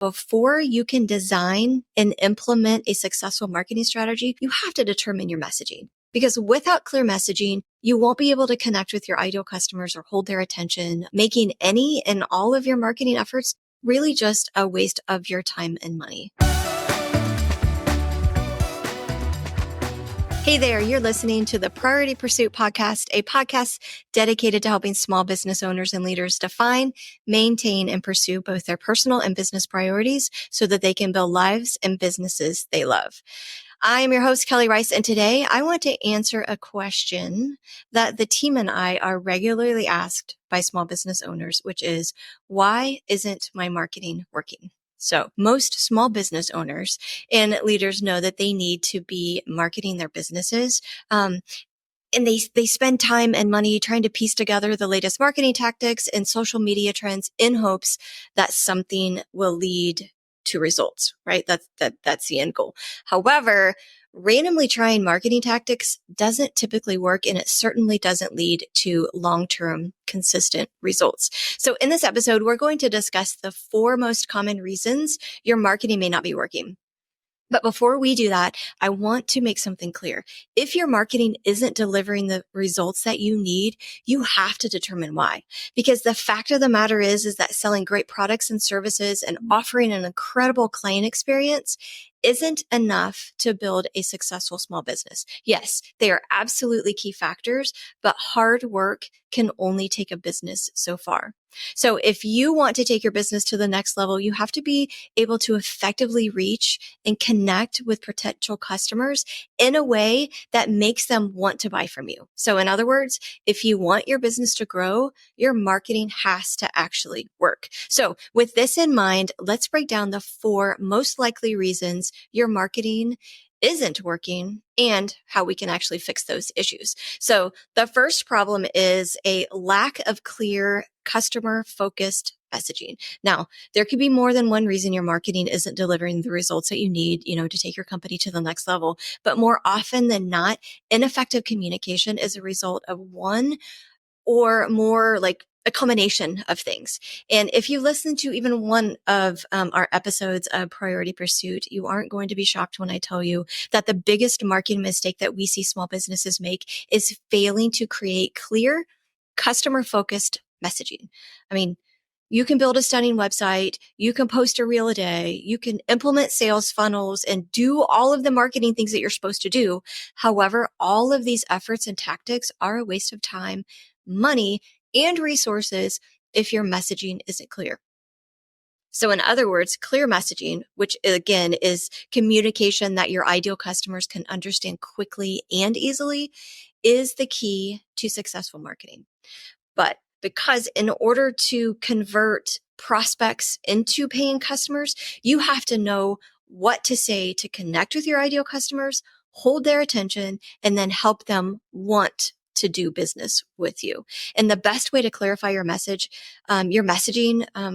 Before you can design and implement a successful marketing strategy, you have to determine your messaging. Because without clear messaging, you won't be able to connect with your ideal customers or hold their attention, making any and all of your marketing efforts really just a waste of your time and money. Hey there, you're listening to the Priority Pursuit Podcast, a podcast dedicated to helping small business owners and leaders define, maintain, and pursue both their personal and business priorities so that they can build lives and businesses they love. I am your host, Kelly Rice, and today I want to answer a question that the team and I are regularly asked by small business owners, which is, why isn't my marketing working? So most small business owners and leaders know that they need to be marketing their businesses. And they spend time and money trying to piece together the latest marketing tactics and social media trends in hopes that something will lead to results, right? That's the end goal. However, randomly trying marketing tactics doesn't typically work, and it certainly doesn't lead to long-term consistent results. So in this episode, we're going to discuss the 4 most common reasons your marketing may not be working. But before we do that, I want to make something clear. If your marketing isn't delivering the results that you need, you have to determine why. Because the fact of the matter is that selling great products and services and offering an incredible client experience isn't enough to build a successful small business. Yes, they are absolutely key factors, but hard work can only take a business so far. So if you want to take your business to the next level, you have to be able to effectively reach and connect with potential customers in a way that makes them want to buy from you. So in other words, if you want your business to grow, your marketing has to actually work. So with this in mind, let's break down the 4 most likely reasons your marketing isn't working and how we can actually fix those issues. So the first problem is a lack of clear customer-focused messaging. Now, there could be more than one reason your marketing isn't delivering the results that you need, to take your company to the next level. But more often than not, ineffective communication is a result of one or more, like a combination of things. And if you listen to even one of our episodes of Priority Pursuit, you aren't going to be shocked when I tell you that the biggest marketing mistake that we see small businesses make is failing to create clear, customer-focused messaging. I mean, you can build a stunning website, you can post a reel a day, you can implement sales funnels and do all of the marketing things that you're supposed to do. However, all of these efforts and tactics are a waste of time, money, and resources if your messaging isn't clear. So in other words, clear messaging, which again is communication that your ideal customers can understand quickly and easily, is the key to successful marketing. But because in order to convert prospects into paying customers, you have to know what to say to connect with your ideal customers, hold their attention, and then help them want to do business with you. And the best way to clarify your messaging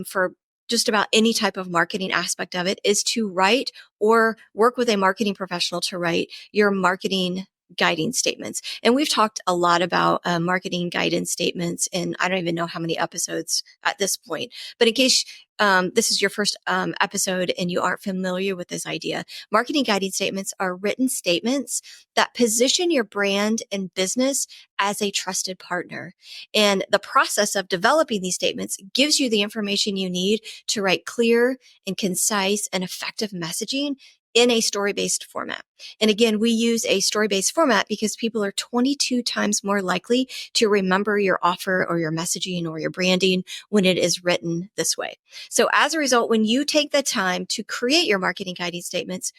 for just about any type of marketing aspect of it is to write or work with a marketing professional to write your marketing guiding statements. And we've talked a lot about marketing guidance statements, and I don't even know how many episodes at this point. But in case this is your first episode and you aren't familiar with this idea, marketing guiding statements are written statements that position your brand and business as a trusted partner. And the process of developing these statements gives you the information you need to write clear and concise and effective messaging in a story-based format. And again, we use a story-based format because people are 22 times more likely to remember your offer or your messaging or your branding when it is written this way. So as a result, when you take the time to create your marketing guiding statements,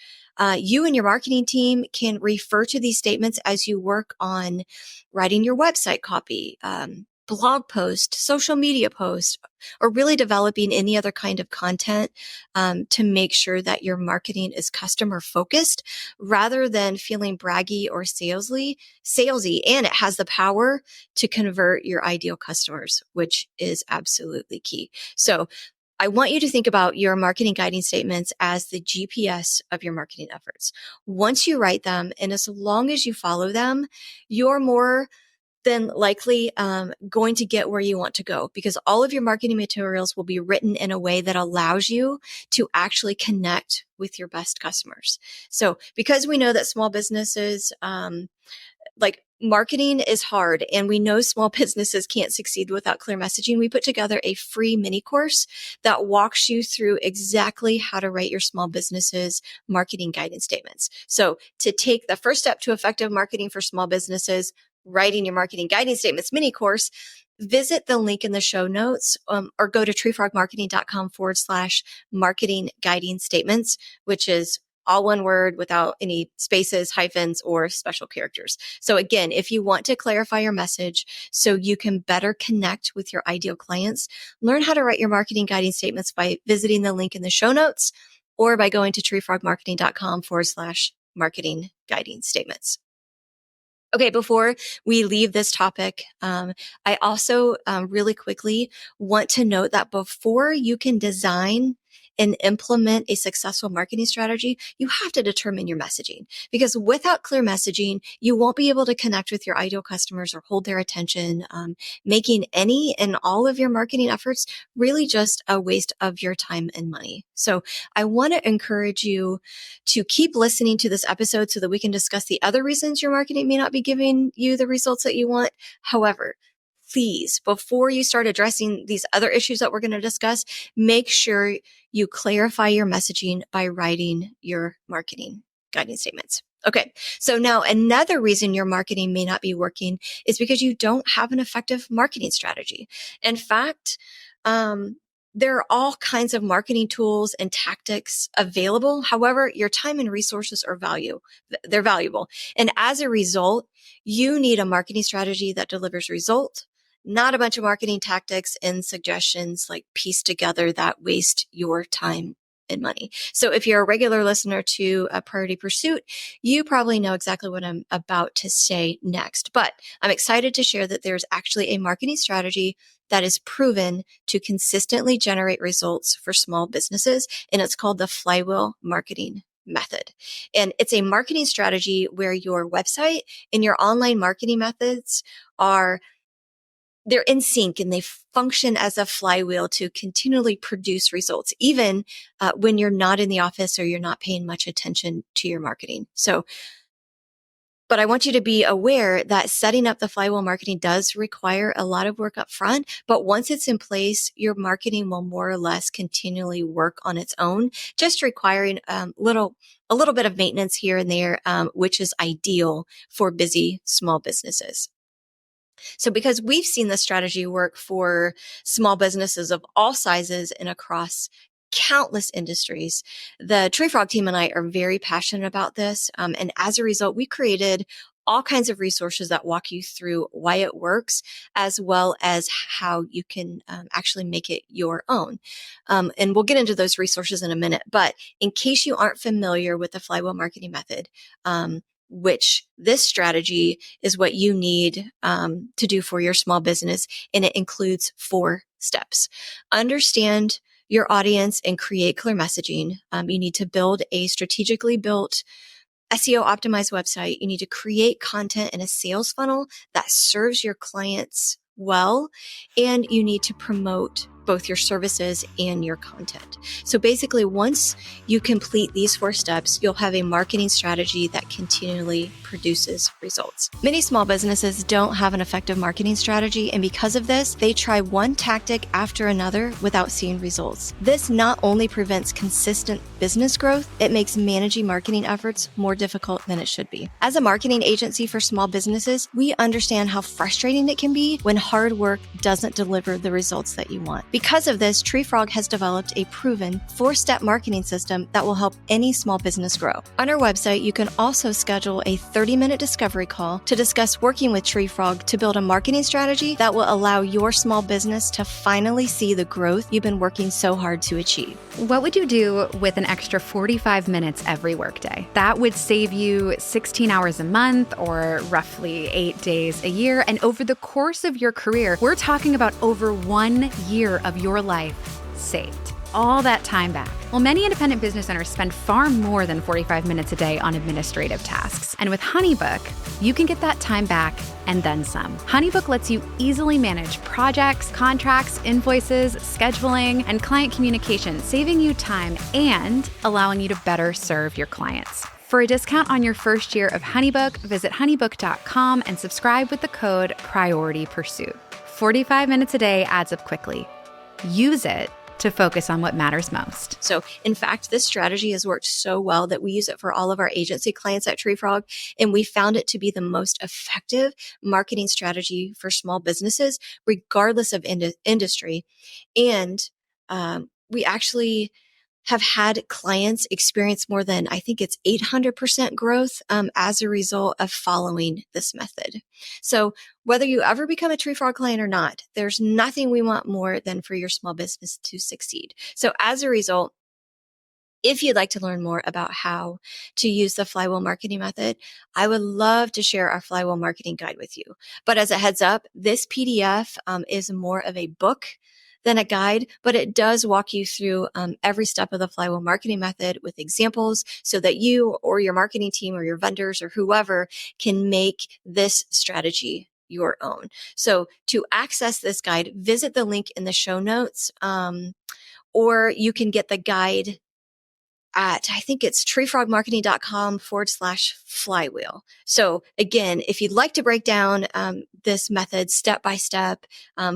you and your marketing team can refer to these statements as you work on writing your website copy, blog post, social media post, or really developing any other kind of content to make sure that your marketing is customer focused rather than feeling braggy or salesy, and it has the power to convert your ideal customers, which is absolutely key. So I want you to think about your marketing guiding statements as the GPS of your marketing efforts. Once you write them, and as long as you follow them, you're more then likely going to get where you want to go, because all of your marketing materials will be written in a way that allows you to actually connect with your best customers. So because we know that small businesses, like marketing is hard, and we know small businesses can't succeed without clear messaging, we put together a free mini course that walks you through exactly how to write your small business's marketing guidance statements. So to take the first step to effective marketing for small businesses, writing your marketing guidance statements mini course, visit the link in the show notes, or go to treefrogmarketing.com/marketing guiding statements, which is all one word without any spaces, hyphens, or special characters. So again, if you want to clarify your message so you can better connect with your ideal clients, learn how to write your marketing guiding statements by visiting the link in the show notes or by going to treefrogmarketing.com/marketing guiding statements. Okay, before we leave this topic, I also really quickly want to note that before you can design and implement a successful marketing strategy, you have to determine your messaging. Because without clear messaging, you won't be able to connect with your ideal customers or hold their attention, making any and all of your marketing efforts really just a waste of your time and money. So I want to encourage you to keep listening to this episode so that we can discuss the other reasons your marketing may not be giving you the results that you want. However, please, before you start addressing these other issues that we're going to discuss, make sure you clarify your messaging by writing your marketing guiding statements. Okay, so now another reason your marketing may not be working is because you don't have an effective marketing strategy. In fact, there are all kinds of marketing tools and tactics available. However, your time and resources are they're valuable. And as a result, you need a marketing strategy that delivers results, not a bunch of marketing tactics and suggestions like pieced together that waste your time and money. So if you're a regular listener to a Priority Pursuit, you probably know exactly what I'm about to say next. But I'm excited to share that there's actually a marketing strategy that is proven to consistently generate results for small businesses, and it's called the Flywheel marketing method. And it's a marketing strategy where your website and your online marketing methods they're in sync, and they function as a flywheel to continually produce results, even when you're not in the office or you're not paying much attention to your marketing. But I want you to be aware that setting up the flywheel marketing does require a lot of work up front. But once it's in place, your marketing will more or less continually work on its own, just requiring a little bit of maintenance here and there, which is ideal for busy small businesses. So because we've seen this strategy work for small businesses of all sizes and across countless industries, the Tree Frog team and I are very passionate about this. And as a result, we created all kinds of resources that walk you through why it works, as well as how you can actually make it your own. And we'll get into those resources in a minute. But in case you aren't familiar with the Flywheel marketing method, which this strategy is what you need to do for your small business. And it includes 4 steps. Understand your audience and create clear messaging. You need to build a strategically built SEO optimized website. You need to create content in a sales funnel that serves your clients well. And you need to promote both your services and your content. So basically, once you complete these 4 steps, you'll have a marketing strategy that continually produces results. Many small businesses don't have an effective marketing strategy, and because of this, they try one tactic after another without seeing results. This not only prevents consistent business growth, it makes managing marketing efforts more difficult than it should be. As a marketing agency for small businesses, we understand how frustrating it can be when hard work doesn't deliver the results that you want. Because of this, Tree Frog has developed a proven 4-step marketing system that will help any small business grow. On our website, you can also schedule a 30-minute discovery call to discuss working with Tree Frog to build a marketing strategy that will allow your small business to finally see the growth you've been working so hard to achieve. What would you do with an extra 45 minutes every workday? That would save you 16 hours a month, or roughly 8 days a year. And over the course of your career, we're talking about over 1 year of your life saved. all that time back? Well, many independent business owners spend far more than 45 minutes a day on administrative tasks. And with HoneyBook, you can get that time back and then some. HoneyBook lets you easily manage projects, contracts, invoices, scheduling, and client communication, saving you time and allowing you to better serve your clients. For a discount on your first year of HoneyBook, visit honeybook.com and subscribe with the code PRIORITYPURSUIT. 45 minutes a day adds up quickly. Use it to focus on what matters most. So in fact, this strategy has worked so well that we use it for all of our agency clients at TreeFrog, and we found it to be the most effective marketing strategy for small businesses, regardless of industry. And we actually have had clients experience more than, I think it's 800% growth as a result of following this method. So whether you ever become a TreeFrog client or not, there's nothing we want more than for your small business to succeed. So as a result, if you'd like to learn more about how to use the Flywheel marketing method, I would love to share our Flywheel marketing guide with you. But as a heads up, this PDF is more of a book than a guide, but it does walk you through every step of the Flywheel marketing method with examples so that you or your marketing team or your vendors or whoever can make this strategy your own. So to access this guide, visit the link in the show notes, or you can get the guide at, I think it's treefrogmarketing.com/flywheel. So again, if you'd like to break down this method step by step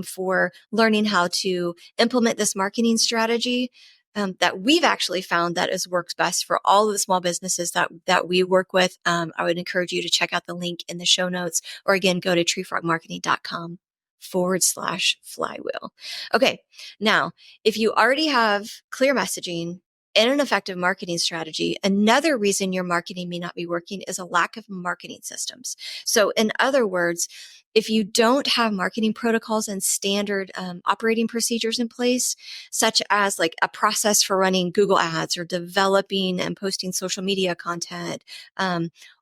for learning how to implement this marketing strategy that we've actually found that is works best for all of the small businesses that we work with, I would encourage you to check out the link in the show notes, or again, go to treefrogmarketing.com/flywheel. Okay. Now, if you already have clear messaging and an effective marketing strategy, another reason your marketing may not be working is a lack of marketing systems. So in other words, if you don't have marketing protocols and standard operating procedures in place, such as like a process for running Google ads or developing and posting social media content,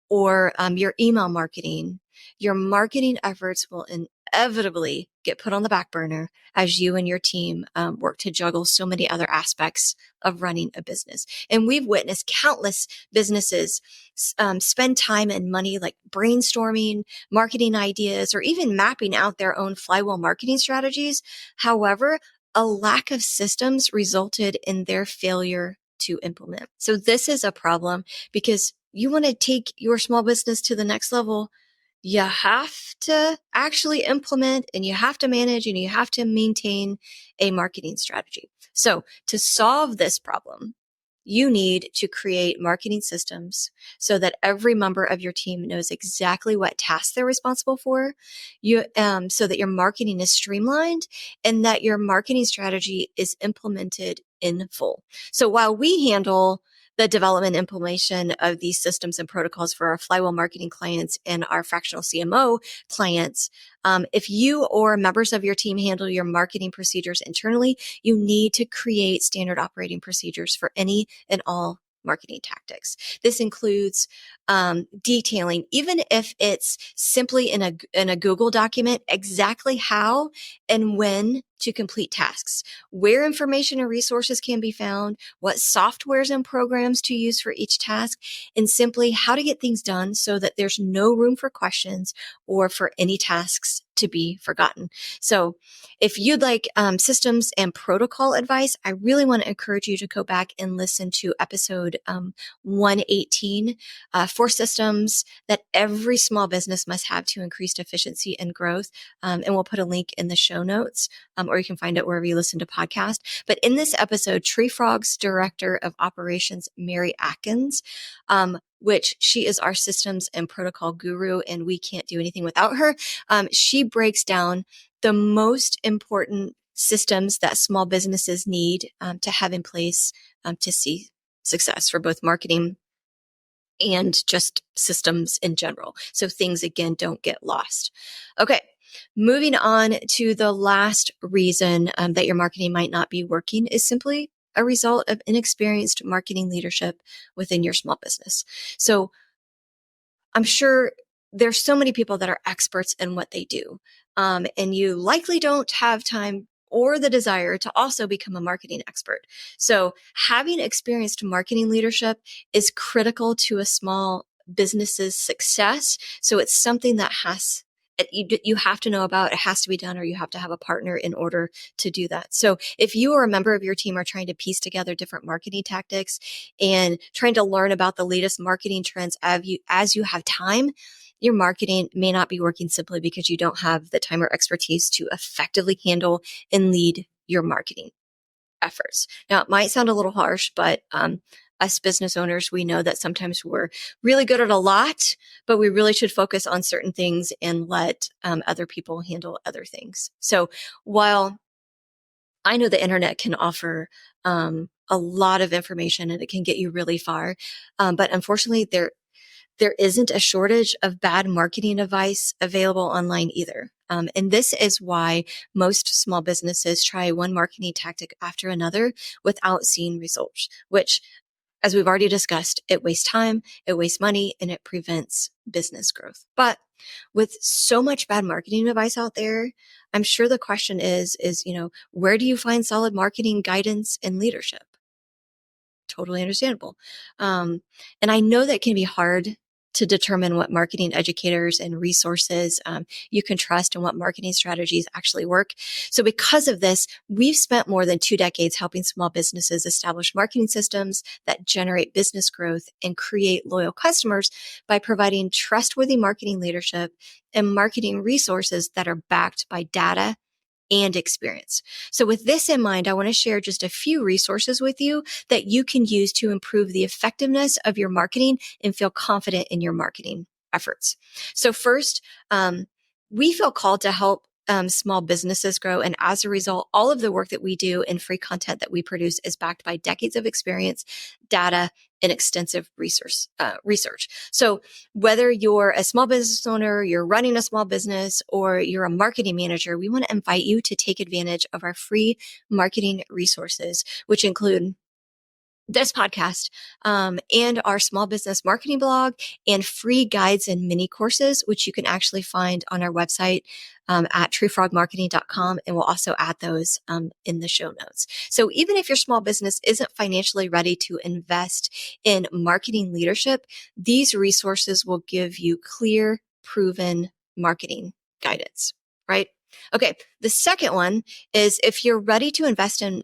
or your email marketing, your marketing efforts will inevitably get put on the back burner as you and your team work to juggle so many other aspects of running a business. And we've witnessed countless businesses spend time and money like brainstorming marketing ideas or even mapping out their own Flywheel marketing strategies. However, a lack of systems resulted in their failure to implement. So this is a problem because you want to take your small business to the next level. You have to actually implement and you have to manage and you have to maintain a marketing strategy. So to solve this problem, you need to create marketing systems so that every member of your team knows exactly what tasks they're responsible for, so that your marketing is streamlined and that your marketing strategy is implemented in full. So while we handle the development and implementation of these systems and protocols for our Flywheel marketing clients and our fractional CMO clients, if you or members of your team handle your marketing procedures internally, you need to create standard operating procedures for any and all marketing tactics. This includes detailing, even if it's simply in a Google document, exactly how and when to complete tasks, where information and resources can be found, what softwares and programs to use for each task, and simply how to get things done so that there's no room for questions or for any tasks to be forgotten. So if you'd like systems and protocol advice, I really want to encourage you to go back and listen to episode 118 for systems that every small business must have to increase efficiency and growth. And we'll put a link in the show notes, or you can find it wherever you listen to podcasts. But in this episode, TreeFrog's Director of Operations, Mary Atkins, which she is our systems and protocol guru, and we can't do anything without her. She breaks down the most important systems that small businesses need to have in place to see success for both marketing and just systems in general. So things, again, don't get lost. Okay. Moving on to the last reason that your marketing might not be working is simply a result of inexperienced marketing leadership within your small business. So I'm sure there's so many people that are experts in what they do. And you likely don't have time or the desire to also become a marketing expert. So having experienced marketing leadership is critical to a small business's success. So it's something that you have to know about. It has to be done, or you have to have a partner in order to do that. So if you or a member of your team are trying to piece together different marketing tactics and trying to learn about the latest marketing trends as you have time, your marketing may not be working simply because you don't have the time or expertise to effectively handle and lead your marketing efforts. Now, it might sound a little harsh, but us business owners, we know that sometimes we're really good at a lot, but we really should focus on certain things and let other people handle other things. So while I know the internet can offer a lot of information and it can get you really far, but unfortunately, there isn't a shortage of bad marketing advice available online either. And this is why most small businesses try one marketing tactic after another without seeing results, which, as we've already discussed, it wastes time, it wastes money, and it prevents business growth. But with so much bad marketing advice out there, I'm sure the question is, where do you find solid marketing guidance and leadership? Totally understandable. And I know that can be hard to determine what marketing educators and resources you can trust and what marketing strategies actually work. So because of this, we've spent more than 2 decades helping small businesses establish marketing systems that generate business growth and create loyal customers by providing trustworthy marketing leadership and marketing resources that are backed by data and experience. So with this in mind, I want to share just a few resources with you that you can use to improve the effectiveness of your marketing and feel confident in your marketing efforts. So first, we feel called to help small businesses grow. And as a result, all of the work that we do and free content that we produce is backed by decades of experience, data, and extensive research. So whether you're a small business owner, you're running a small business, or you're a marketing manager, we want to invite you to take advantage of our free marketing resources, which include this podcast, and our small business marketing blog, and free guides and mini courses, which you can actually find on our website at treefrogmarketing.com. And we'll also add those in the show notes. So even if your small business isn't financially ready to invest in marketing leadership, these resources will give you clear, proven marketing guidance, right? Okay. The second one is if you're ready to invest in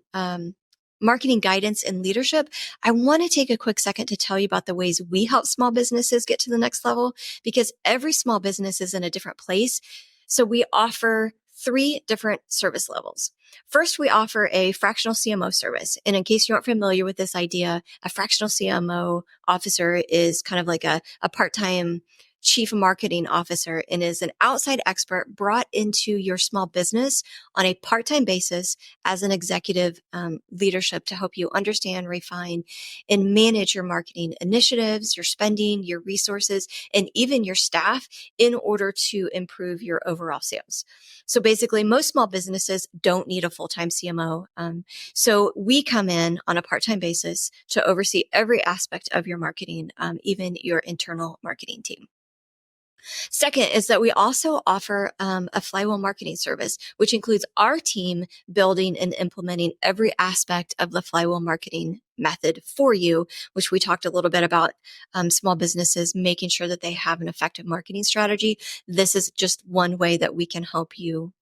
marketing guidance and leadership, I want to take a quick second to tell you about the ways we help small businesses get to the next level, because every small business is in a different place. So we offer 3 different service levels. First, we offer a fractional CMO service. And in case you aren't familiar with this idea, a fractional CMO officer is kind of like a part-time chief marketing officer and is an outside expert brought into your small business on a part-time basis as an executive leadership to help you understand, refine, and manage your marketing initiatives, your spending, your resources, and even your staff in order to improve your overall sales. So basically, most small businesses don't need a full-time CMO. So we come in on a part-time basis to oversee every aspect of your marketing, even your internal marketing team. Second is that we also offer a Flywheel marketing service, which includes our team building and implementing every aspect of the Flywheel marketing method for you, which we talked a little bit about small businesses making sure that they have an effective marketing strategy. This is just one way that we can help you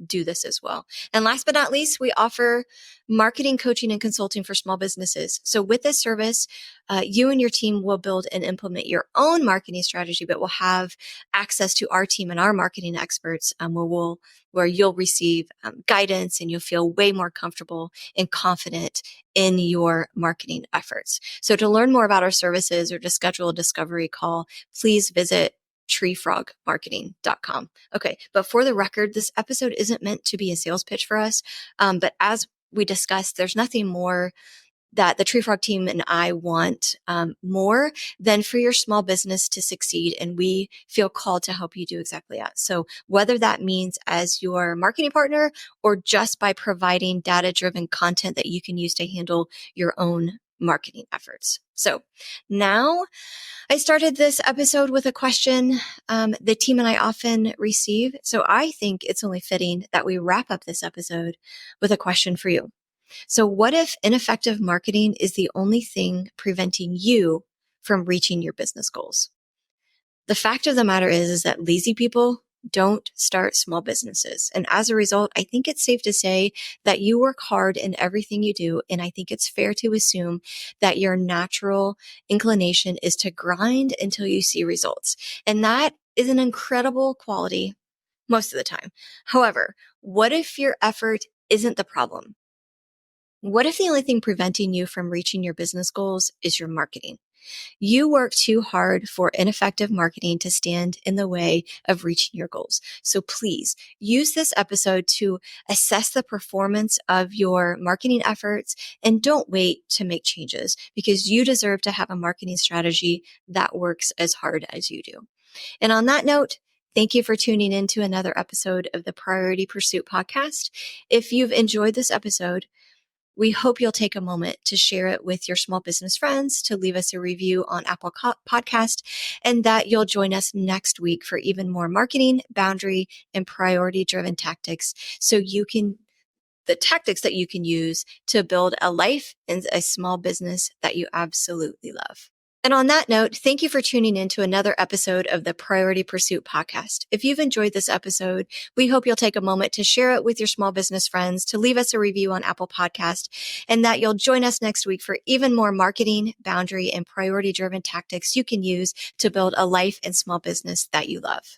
do this as well. And last but not least, we offer marketing coaching and consulting for small businesses. So with this service, you and your team will build and implement your own marketing strategy, but will have access to our team and our marketing experts, where you'll receive guidance and you'll feel way more comfortable and confident in your marketing efforts. So to learn more about our services or to schedule a discovery call, please visit treefrogmarketing.com. Okay. But for the record, this episode isn't meant to be a sales pitch for us. But as we discussed, there's nothing more that the Tree Frog team and I want more than for your small business to succeed. And we feel called to help you do exactly that. So whether that means as your marketing partner or just by providing data-driven content that you can use to handle your own marketing efforts. So now I started this episode with a question the team and I often receive. So I think it's only fitting that we wrap up this episode with a question for you. So what if ineffective marketing is the only thing preventing you from reaching your business goals? The fact of the matter is that lazy people don't start small businesses. And as a result, I think it's safe to say that you work hard in everything you do. And I think it's fair to assume that your natural inclination is to grind until you see results. And that is an incredible quality most of the time. However, what if your effort isn't the problem? What if the only thing preventing you from reaching your business goals is your marketing? You work too hard for ineffective marketing to stand in the way of reaching your goals. So please use this episode to assess the performance of your marketing efforts and don't wait to make changes because you deserve to have a marketing strategy that works as hard as you do. And on that note, thank you for tuning in to another episode of the Priority Pursuit podcast. If you've enjoyed this episode, we hope you'll take a moment to share it with your small business friends, to leave us a review on Apple Podcast, and that you'll join us next week for even more marketing, boundary, and priority-driven tactics the tactics that you can use to build a life and a small business that you absolutely love. And on that note, thank you for tuning in to another episode of the Priority Pursuit podcast. If you've enjoyed this episode, we hope you'll take a moment to share it with your small business friends, to leave us a review on Apple Podcast, and that you'll join us next week for even more marketing, boundary, and priority-driven tactics you can use to build a life and small business that you love.